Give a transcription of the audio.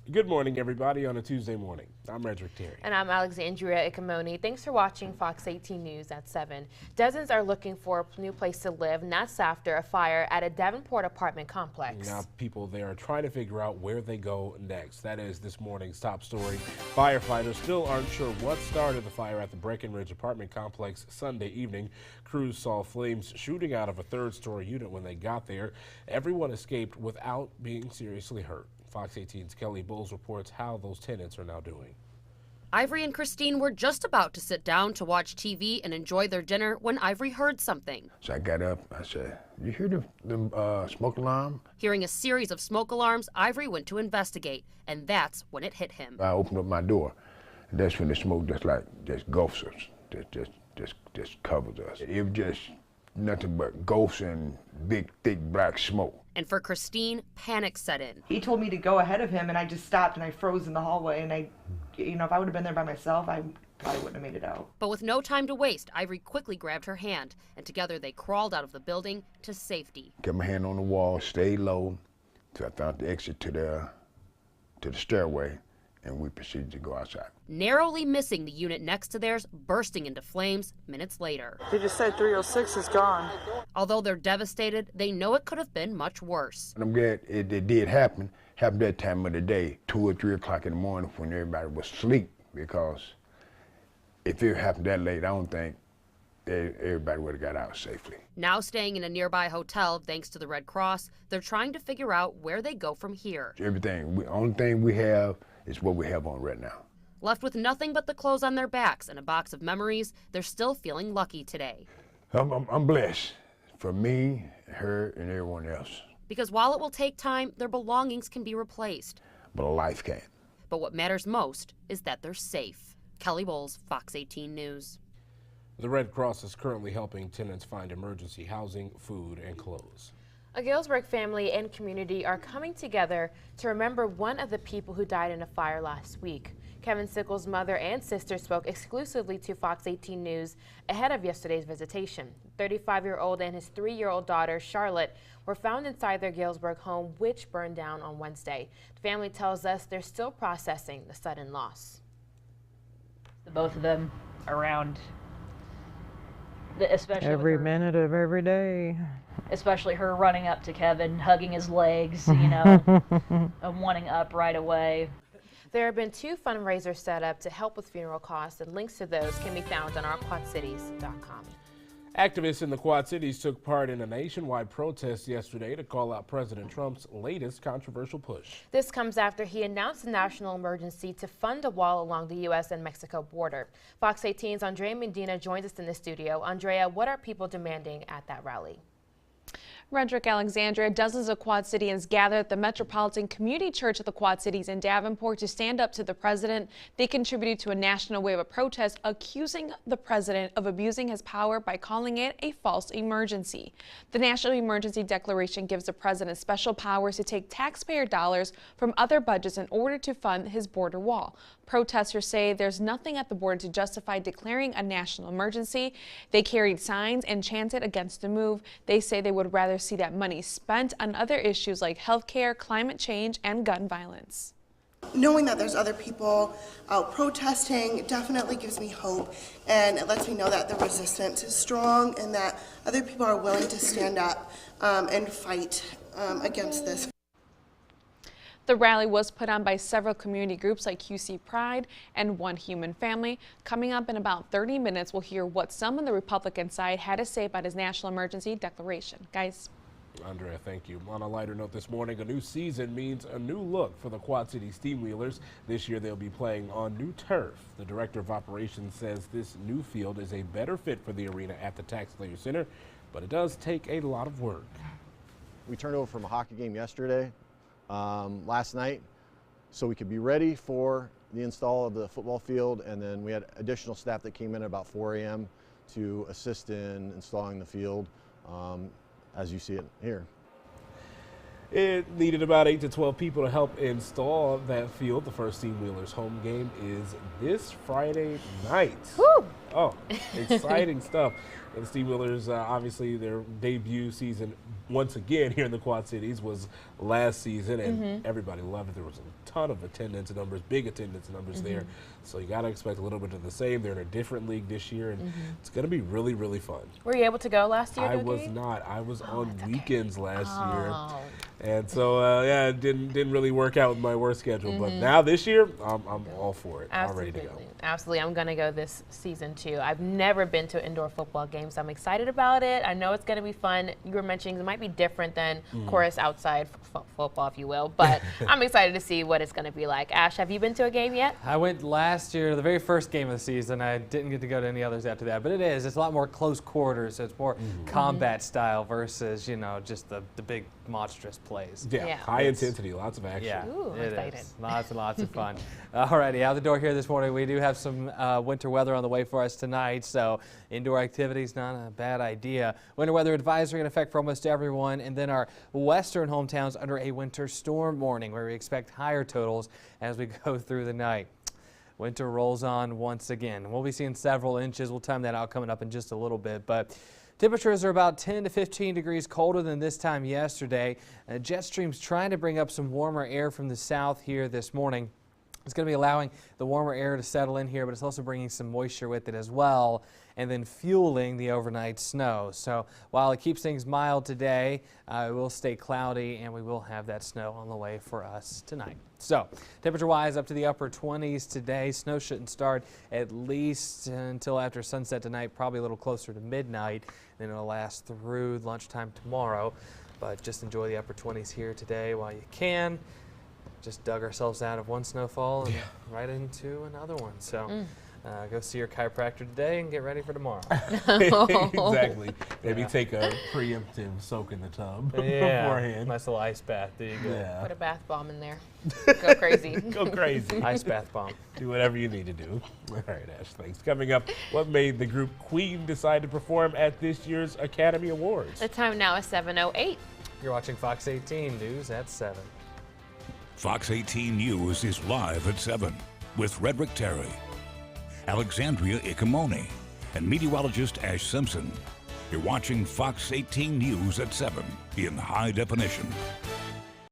Good morning, everybody, on a Tuesday morning. I'm Redrick Terry. And I'm Alexandria Ikomoni. Thanks for watching Fox 18 News at 7. Dozens are looking for a new place to live, and that's after a fire at a Davenport apartment complex. Now, people there are trying to figure out where they go next. That is this morning's top story. Firefighters still aren't sure what started the fire at the Breckenridge apartment complex Sunday evening. Crews saw flames shooting out of a third-story unit when they got there. Everyone escaped without being seriously hurt. Fox 18's Kelly Bowles reports how those tenants are now doing. Ivory and Christine were just about to sit down to watch TV and enjoy their dinner when Ivory heard something. So I got up, I said, "You hear the smoke alarm?" Hearing a series of smoke alarms, Ivory went to investigate, and that's when it hit him. I opened up my door, and that's when the smoke just engulfs us, just covers us. It was just nothing but ghosts and big, thick black smoke. And for Christine, panic set in. He told me to go ahead of him, and I just stopped and I froze in the hallway. And if I would have been there by myself, I probably wouldn't have made it out. But with no time to waste, Ivory quickly grabbed her hand, and together they crawled out of the building to safety. Kept my hand on the wall, stayed low, till I found the exit to the stairway, and we proceeded to go outside. Narrowly missing the unit next to theirs, bursting into flames minutes later. They just said 306 is gone. Although they're devastated, they know it could have been much worse. I'm glad it did happen. Happened that time of the day, 2 or 3 o'clock in the morning when everybody was asleep, because if it happened that late, I don't think everybody would have got out safely. Now staying in a nearby hotel, thanks to the Red Cross, they're trying to figure out where they go from here. Only thing we have is what we have on right now. Left with nothing but the clothes on their backs and a box of memories, they're still feeling lucky today. I'm blessed for me, her, and everyone else. Because while it will take time, their belongings can be replaced. But a life can't. But what matters most is that they're safe. Kelly Bowles, Fox 18 News. The Red Cross is currently helping tenants find emergency housing, food, and clothes. A Galesburg family and community are coming together to remember one of the people who died in a fire last week. Kevin Sickles' mother and sister spoke exclusively to Fox 18 News ahead of yesterday's visitation. 35-year-old and his 3-year-old daughter, Charlotte, were found inside their Galesburg home, which burned down on Wednesday. The family tells us they're still processing the sudden loss. Both of them around, especially Every minute of every day. especially her running up to Kevin, hugging his legs, and wanting up right away. There have been 2 fundraisers set up to help with funeral costs, and links to those can be found on our quadcities.com. Activists in the Quad Cities took part in a nationwide protest yesterday to call out President Trump's latest controversial push. This comes after he announced a national emergency to fund a wall along the U.S. and Mexico border. Fox 18's Andrea Medina joins us in the studio. Andrea, what are people demanding at that rally? Redrick, Alexandria, dozens of Quad Cityans gathered at the Metropolitan Community Church of the Quad Cities in Davenport to stand up to the president. They contributed to a national wave of protest accusing the president of abusing his power by calling it a false emergency. The National Emergency Declaration gives the president special powers to take taxpayer dollars from other budgets in order to fund his border wall. Protesters say there's nothing at the border to justify declaring a national emergency. They carried signs and chanted against the move. They say they would rather see that money spent on other issues like healthcare, climate change, and gun violence. Knowing that there's other people out protesting definitely gives me hope, and it lets me know that the resistance is strong and that other people are willing to stand up and fight against this. The rally was put on by several community groups like QC Pride and One Human Family. Coming up in about 30 minutes, we'll hear what some on the Republican side had to say about his national emergency declaration. Guys. Andrea, thank you. On a lighter note this morning, a new season means a new look for the Quad City Steamwheelers. This year they'll be playing on new turf. The director of operations says this new field is a better fit for the arena at the Taxslayer Center, but it does take a lot of work. We turned over from a hockey game yesterday, last night, so we could be ready for the install of the football field, and then we had additional staff that came in at about 4 a.m. to assist in installing the field, as you see it here. It needed about 8 to 12 people to help install that field. The first Steamwheelers home game is this Friday night. Woo! Oh, exciting stuff. The Steamwheelers, obviously, their debut season once again here in the Quad Cities was last season, and everybody loved it. There was a ton of attendance numbers, big attendance numbers there. So you got to expect a little bit of the same. They're in a different league this year, and it's going to be really, really fun. Were you able to go last year? I was not. I was on weekends last year, and so yeah, it didn't really work out with my work schedule. But now this year, I'm all for it. I'm ready to go. Absolutely, I'm going to go this season too. I've never been to an indoor football game, so I'm excited about it. I know it's going to be fun. You were mentioning it might be different than, of course, outside football, if you will. But I'm excited to see what it's going to be like. Ash, have you been to a game yet? I went last year, the very first game of the season. I didn't get to go to any others after that, but it's a lot more close quarters. So it's more combat style versus, you know, just the big monstrous plays. Yeah, high intensity, lots of action. Yeah, Ooh, I'm excited. Lots and lots of fun. Alrighty, out the door here this morning, we do have some winter weather on the way for us tonight, so indoor activities not a bad idea. Winter weather advisory in effect for almost everyone, and then our western hometowns under a winter storm warning where we expect higher totals as we go through the night. Winter rolls on once again. We'll be seeing several inches. We'll time that out coming up in just a little bit, but temperatures are about 10 to 15 degrees colder than this time yesterday. Jet stream's trying to bring up some warmer air from the south here this morning. It's going to be allowing the warmer air to settle in here, but it's also bringing some moisture with it as well, and then fueling the overnight snow. So while it keeps things mild today, it will stay cloudy, and we will have that snow on the way for us tonight. So temperature-wise, up to the upper 20s today. Snow shouldn't start at least until after sunset tonight, probably a little closer to midnight. Then it'll last through lunchtime tomorrow. But just enjoy the upper 20s here today while you can. Just dug ourselves out of one snowfall and right into another one. So go see your chiropractor today and get ready for tomorrow. Exactly. Maybe take a preemptive soak in the tub beforehand. Nice little ice bath. There you go. Yeah. Put a bath bomb in there. Go crazy. Go crazy. Ice bath bomb. Do whatever you need to do. All right, Ash, thanks. Coming up, what made the group Queen decide to perform at this year's Academy Awards? The time now is 7:08. You're watching Fox 18 News at 7. Fox 18 News is live at 7 with Redrick Terry, Alexandria Ikomoni, and meteorologist Ash Simpson. You're watching Fox 18 News at 7 in high definition.